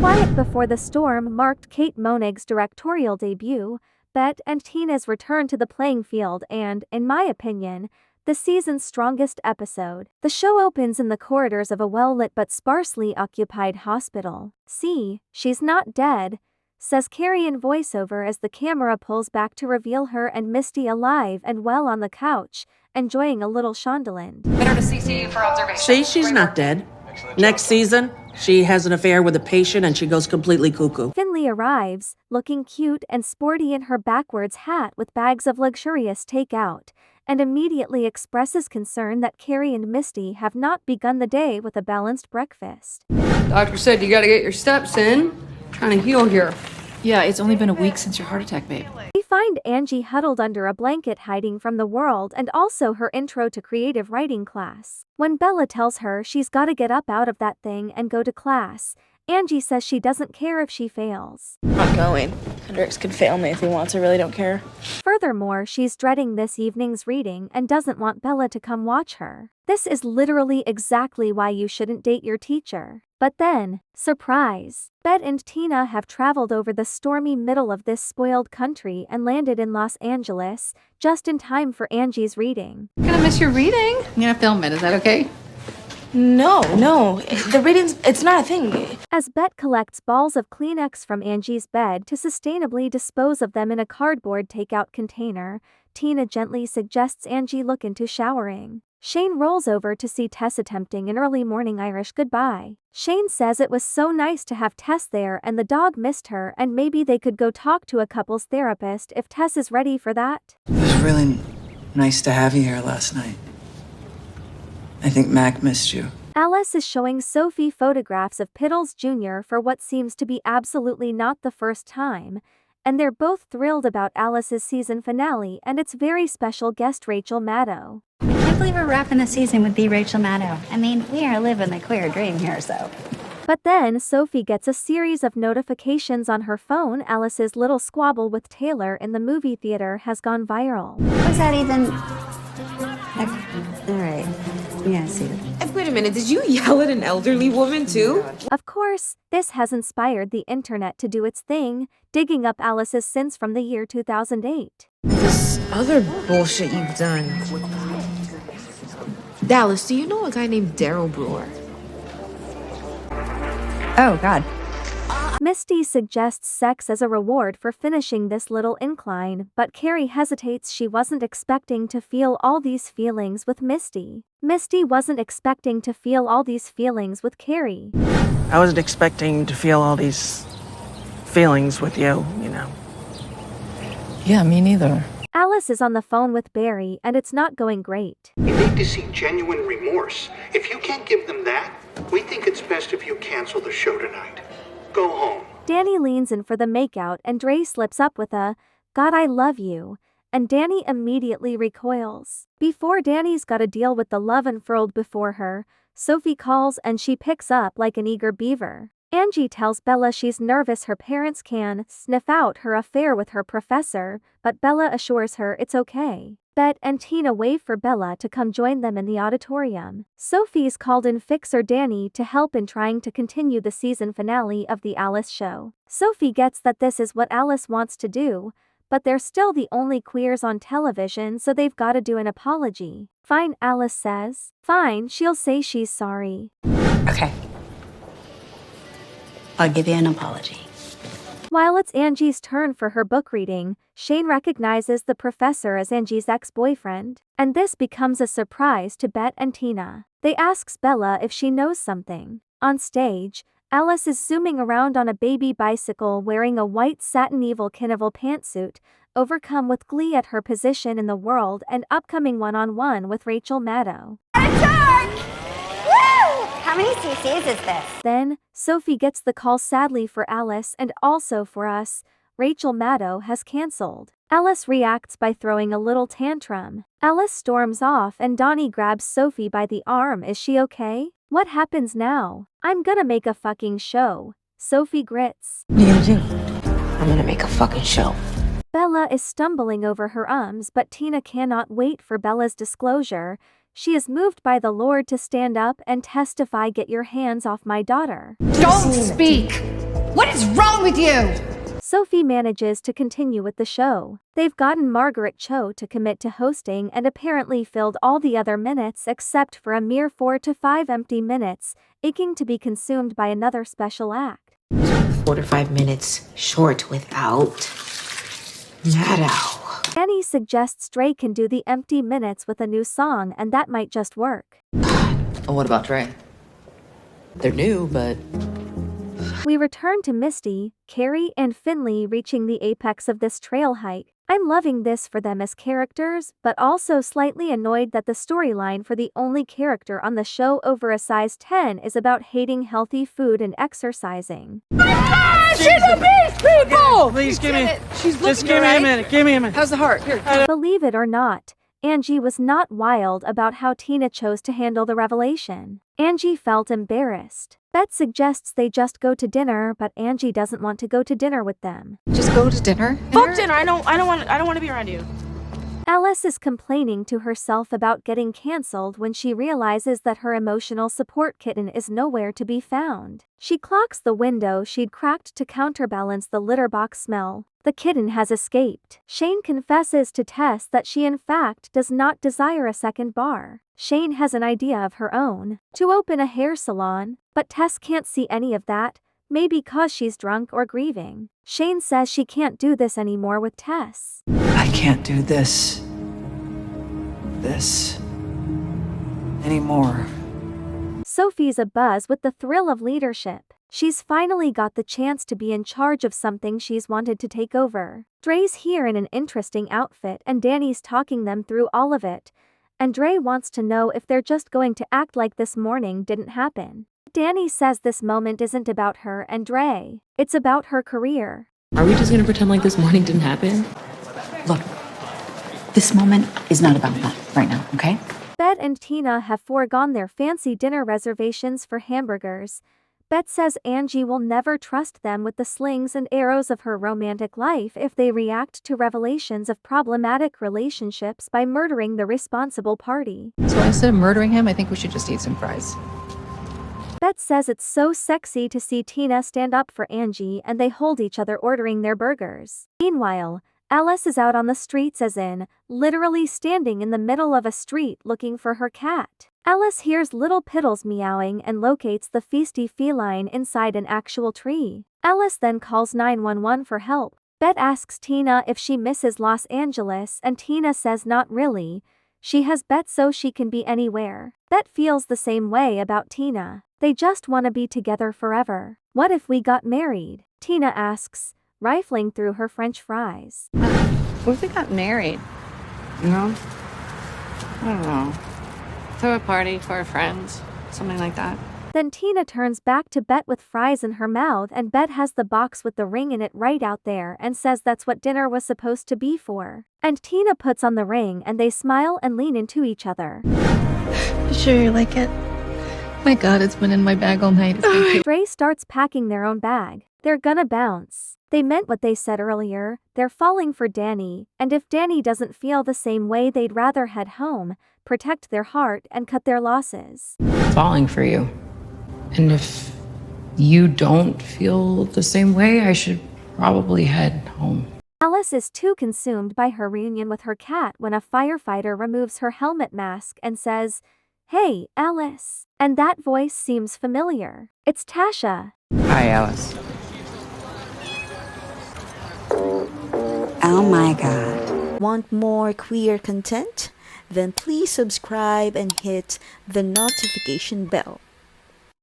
Quiet Before the Storm marked Kate Moennig's directorial debut, Bette and Tina's return to the playing field and, in my opinion, the season's strongest episode. The show opens in the corridors of a well-lit but sparsely occupied hospital. "See, she's not dead," says Carrie in voiceover as the camera pulls back to reveal her and Misty alive and well on the couch, enjoying a little Shondaland. Better to CC for observation. See, she's not dead. Next season, she has an affair with a patient and she goes completely cuckoo. Finley arrives, looking cute and sporty in her backwards hat with bags of luxurious takeout, and immediately expresses concern that Carrie and Misty have not begun the day with a balanced breakfast. Doctor said you gotta get your steps in. Trying to heal here. Yeah, it's only been a week since your heart attack, babe. We find Angie huddled under a blanket hiding from the world and also her intro to creative writing class. When Bella tells her she's gotta get up out of that thing and go to class, Angie says she doesn't care if she fails. I'm not going. Hendrix could fail me if he wants, I really don't care. Furthermore, she's dreading this evening's reading and doesn't want Bella to come watch her. This is literally exactly why you shouldn't date your teacher. But then, surprise, Bette and Tina have traveled over the stormy middle of this spoiled country and landed in Los Angeles, just in time for Angie's reading. Gonna miss your reading? I'm gonna film it, is that okay? No, the readings, it's not a thing. As Bette collects balls of Kleenex from Angie's bed to sustainably dispose of them in a cardboard takeout container, Tina gently suggests Angie look into showering. Shane rolls over to see Tess attempting an early morning Irish goodbye. Shane says it was so nice to have Tess there and the dog missed her and maybe they could go talk to a couples therapist if Tess is ready for that. It was really nice to have you here last night. I think Mac missed you. Alice is showing Sophie photographs of Piddles Jr. for what seems to be absolutely not the first time, and they're both thrilled about Alice's season finale and its very special guest Rachel Maddow. I can't believe we're wrapping the season with the Rachel Maddow. I mean, we are living the queer dream here, so. But then Sophie gets a series of notifications on her phone. Alice's little squabble with Taylor in the movie theater has gone viral. Was that even... All right. Yeah, I see that. Wait a minute, did you yell at an elderly woman too? Of course, this has inspired the internet to do its thing, digging up Alice's sins from the year 2008. This other bullshit you've done. Dallas, do you know a guy named Daryl Brewer? Oh, God. Misty suggests sex as a reward for finishing this little incline, but Carrie hesitates. She wasn't expecting to feel all these feelings with Misty. Misty wasn't expecting to feel all these feelings with Carrie. I wasn't expecting to feel all these feelings with you, you know. Yeah, me neither. Alice is on the phone with Barry and it's not going great. You need to see genuine remorse. If you can't give them that, we think it's best if you cancel the show tonight. Go home. Danny leans in for the makeout and Dre slips up with a, "God, I love you," and Danny immediately recoils. Before Danny's got to deal with the love unfurled before her, Sophie calls and she picks up like an eager beaver. Angie tells Bella she's nervous her parents can sniff out her affair with her professor, but Bella assures her it's okay. Bette and Tina wave for Bella to come join them in the auditorium. Sophie's called in fixer Danny to help in trying to continue the season finale of the Alice show. Sophie gets that this is what Alice wants to do, but they're still the only queers on television, so they've got to do an apology. Fine, Alice says. Fine, she'll say she's sorry. Okay. I'll give you an apology. While it's Angie's turn for her book reading, Shane recognizes the professor as Angie's ex-boyfriend, and this becomes a surprise to Bette and Tina. They asks Bella if she knows something. On stage, Alice is zooming around on a baby bicycle wearing a white satin Evil Knievel pantsuit, overcome with glee at her position in the world and upcoming one-on-one with Rachel Maddow. How many cc's is this? Then, Sophie gets the call sadly for Alice and also for us. Rachel Maddow has cancelled. Alice reacts by throwing a little tantrum. Alice storms off and Donnie grabs Sophie by the arm. Is she okay? What happens now? I'm gonna make a fucking show. Sophie grits. What are you gonna do? I'm gonna make a fucking show. Bella is stumbling over her but Tina cannot wait for Bella's disclosure. She is moved by the Lord to stand up and testify. Get your hands off my daughter. Don't speak! What is wrong with you? Sophie manages to continue with the show. They've gotten Margaret Cho to commit to hosting and apparently filled all the other minutes except for a mere 4 to 5 empty minutes, aching to be consumed by another special act. 4 to 5 minutes short without Maddow. Annie suggests Dre can do the empty minutes with a new song and that might just work. Oh, what about Dre? They're new, but We return to Misty, Carrie, and Finley reaching the apex of this trail hike. I'm loving this for them as characters, but also slightly annoyed that the storyline for the only character on the show over a size 10 is about hating healthy food and exercising. She's a beast, people! Please give me. Just give me a minute. Give me a minute. How's the heart? Here. Believe it or not, Angie was not wild about how Tina chose to handle the revelation. Angie felt embarrassed. Bette suggests they just go to dinner, but Angie doesn't want to go to dinner with them. just go to dinner. Fuck dinner. I don't want to be around you. Alice is complaining to herself about getting cancelled when she realizes that her emotional support kitten is nowhere to be found. She clocks the window she'd cracked to counterbalance the litter box smell. The kitten has escaped. Shane confesses to Tess that she in fact does not desire a second bar. Shane has an idea of her own, to open a hair salon, but Tess can't see any of that, maybe cause she's drunk or grieving. Shane says she can't do this anymore with Tess. I can't do this anymore. Sophie's abuzz with the thrill of leadership. She's finally got the chance to be in charge of something she's wanted to take over. Dre's here in an interesting outfit and Danny's talking them through all of it, and Dre wants to know if they're just going to act like this morning didn't happen. Danny says this moment isn't about her and Dre. It's about her career. Are we just gonna pretend like this morning didn't happen? Look, this moment is not about that right now, okay? Bette and Tina have foregone their fancy dinner reservations for hamburgers. Bette says Angie will never trust them with the slings and arrows of her romantic life if they react to revelations of problematic relationships by murdering the responsible party. So instead of murdering him, I think we should just eat some fries. Bette says it's so sexy to see Tina stand up for Angie and they hold each other ordering their burgers. Meanwhile, Alice is out on the streets as in, literally standing in the middle of a street looking for her cat. Alice hears little Piddles meowing and locates the feisty feline inside an actual tree. Alice then calls 911 for help. Bette asks Tina if she misses Los Angeles and Tina says not really. She has Bette so she can be anywhere. Bette feels the same way about Tina. They just want to be together forever. What if we got married? Tina asks, rifling through her French fries. What if we got married? You know? I don't know. Throw a party for our friends. Something like that. Then Tina turns back to Bette with fries in her mouth and Bette has the box with the ring in it right out there and says that's what dinner was supposed to be for. And Tina puts on the ring and they smile and lean into each other. You sure you like it? My God, it's been in my bag all night. Dre starts packing their own bag. They're gonna bounce. They meant what they said earlier, they're falling for Danny, and if Danny doesn't feel the same way they'd rather head home, protect their heart and cut their losses. Falling for you. And if you don't feel the same way, I should probably head home. Alice is too consumed by her reunion with her cat when a firefighter removes her helmet mask and says, "Hey, Alice." And that voice seems familiar. It's Tasha. Hi, Alice. Oh my God. Want more queer content? Then please subscribe and hit the notification bell.